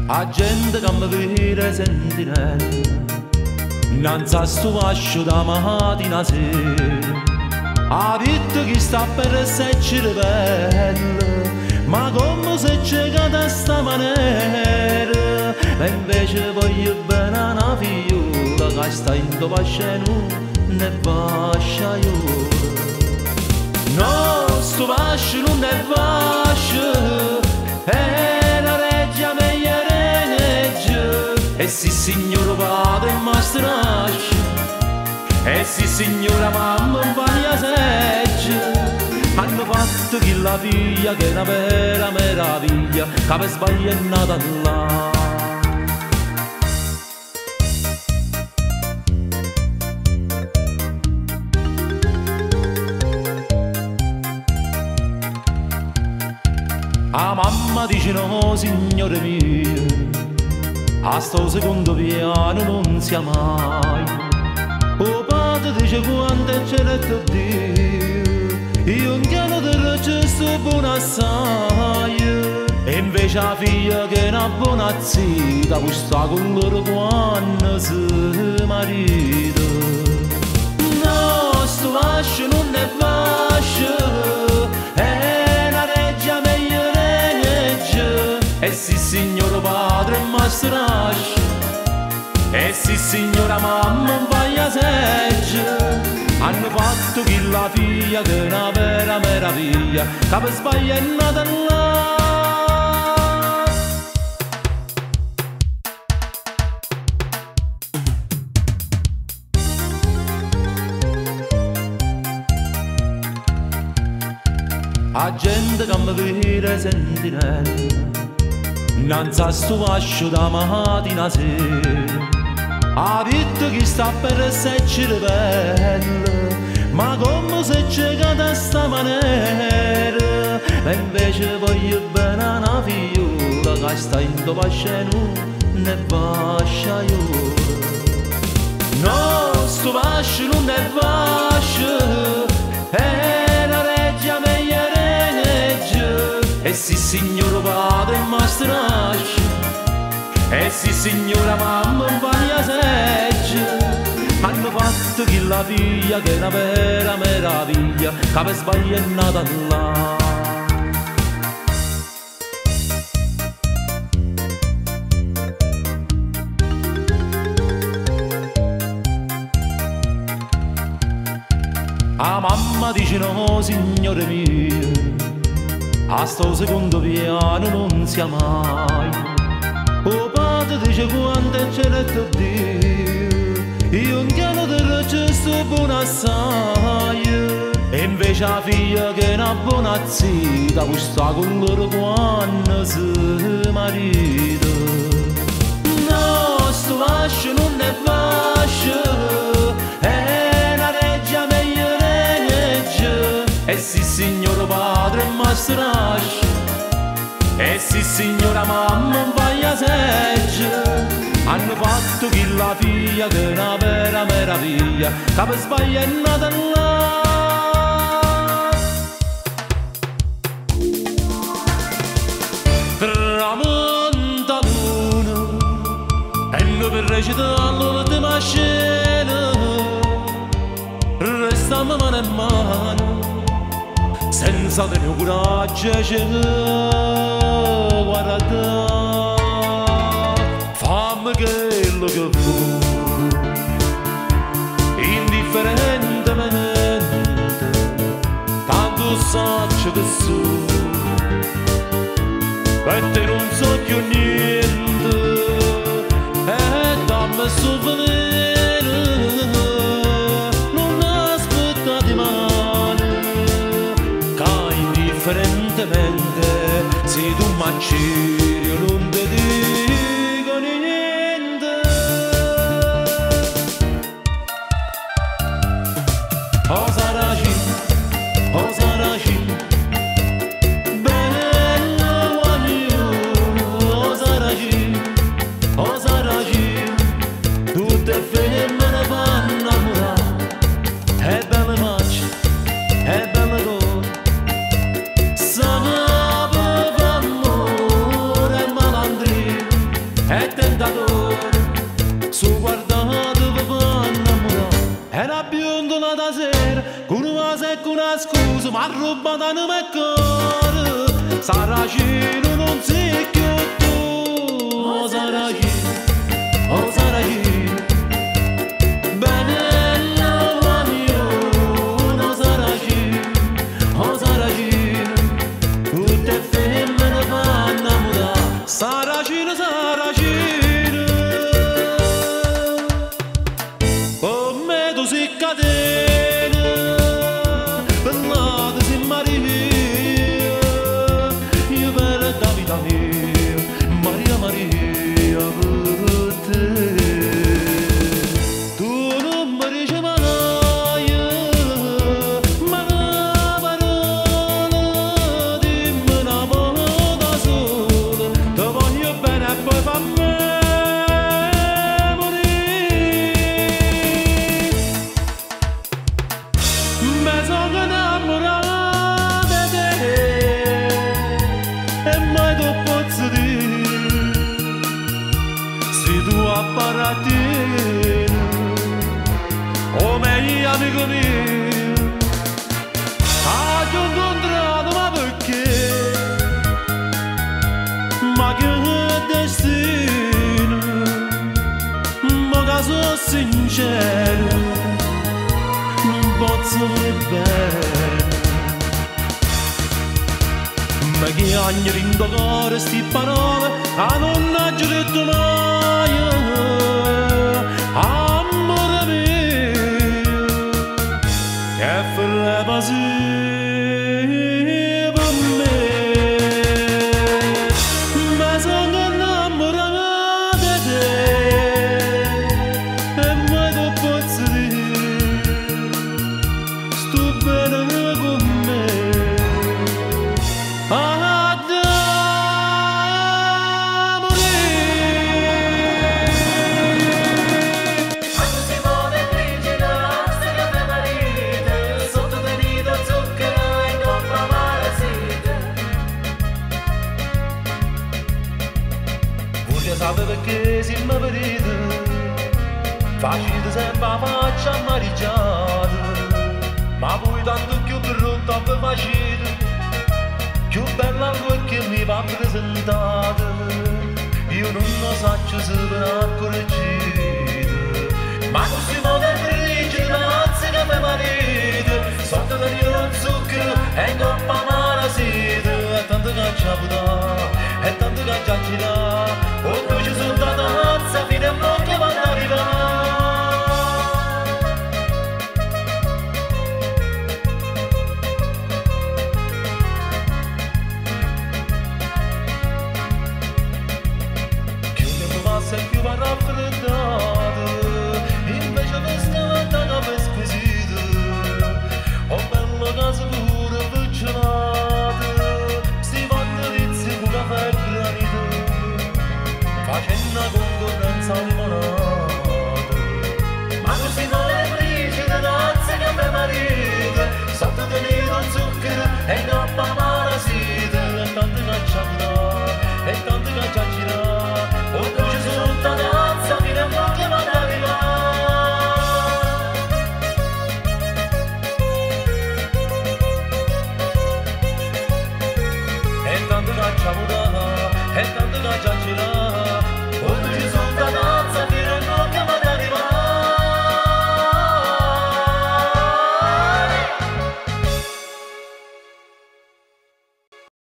A gente che mi vede sentinella, innanzi a sto vascio da mattina sera, a vita che sta per esserci bella, ma come se c'è da sta maniera, e invece voglio bene una figliola che sta in tuo vasceno ne vascia io. No, sto vascio non è vascio, è la reggia meglio reggia, e sì signore padre ma strascia, e sì signora mamma un bagna seggia, hanno fatto che la figlia che è una vera meraviglia, che per sbaglio è nata là. La mamma dice no signore mio, a sto secondo piano non sia mai. O padre dice quanto è celetto Dio, io un piano del gesto buono assai. E invece la figlia che è una buona zita, può stare con loro quando si marita. No, sto vascio non è vascio, è una reggia meglio reggia, e sì signore padre ma strascia, e sì signora mamma un bagna seggia, hanno fatto che la figlia che è una vera meraviglia, che per sbaglio è nata là. A gente che mi vede sentinella, innanzi a sto vascio da mattina sera, a vita che sta per esserci bella, ma come se c'è da sta maniera, e invece voglio bene una figliola che sta in tuo vasceno ne vascia io. No, sto vascio non è vascio, è la reggia meglio reggia, e sì signore padre ma strascia, e sì signora mamma un bagna seggia, hanno fatto che la figlia che è una vera meraviglia, che per sbaglio è nata là. La mamma dice no signore mio, a sto secondo piano non sia mai. O padre dice quanto è celetto Dio, io un piano del gesto buono assai, e invece la figlia che è una buona zita, può stare con loro quando si marita. No, sto vascio non è vascio, è una reggia meglio reggia, e sì signore padre ma strascia, e sì signora mamma un bagna seggia, hanno fatto che la figlia che è una vera meraviglia, che per sbaglio è nata là. Tramonta l'una e noi per recitare l'ultima scena restiamo mano in mano senza tenere coraggio e guarda, fammi quello che vuoi, indifferentemente, tanto saccio che so, e te non so più niente, e dammi souvenir, non aspettate male, che indifferentemente, se tu mangi io non ti dico niente. Oh Saraci, oh Saraci, bello guaglione, oh Saraci, oh Saraci, tutte femmine vanno innamorate, è belle macce, è belle cose, sapeva amore e malandria, la da sera, con una secca una scusa, ma rubata non mi cuore. Saracino non sei più tu, oh Saracino, oh Saracino. Benello Maglione, Saracino, oh Saracino. Tutte femmine fanno amore, Saracino, Saracino. Come tu sei catena, bellata sei Maria, io per la vita mia, Maria, Maria, per te. Tu non mi dici mai, ma una parola, dimmi una volta sola, ti voglio bene e poi fa me. Mi sono innamorato di te e mai tu posso dire se tu appartieni o meglio amico mio. Ti ho incontrato ma perché? Ma che destino, ma che sono sincero, posso bene, ma che anni rindo cuore sti parole, a non ha detto mai, amore mio, che faremo per me, ma sono innamorato di te, e mai tu posso dire bene con me. Ad morire. Quando si muove il brigida, se caffè marito, sotto del nido zucchero e coppa marasita. Voglio sapere perché si mi vedete, facile sempre la faccia amareggiata. Ma voi tanto più brutta per facile, più bella che mi va presentata. Io non lo so se verrà correggita, ma così muove il brigida, anzi che mi marito, sotto del mio zucchero e in coppa marasita. E tanto che ci ha avuto, e tanto che ci ha girato, o tu ci sono da danza, fino a mo' che vanno a arrivare. Se più va raffreddato, invece questa volta che squisito, ho bello caso pure avvicinato, si vanno rizzi con caffè e granito, facendo una concorrenza a limonata. Ma così non è brigida, danza che mi marito, sotto del nido zucchero e in coppa marasita. E tanto che ci ha avuto, e tanto che ci ha girato, tutta danza fino a mo' che vanno a arrivare. E tanto che ci ha avuto, e tanto che ci ha girato,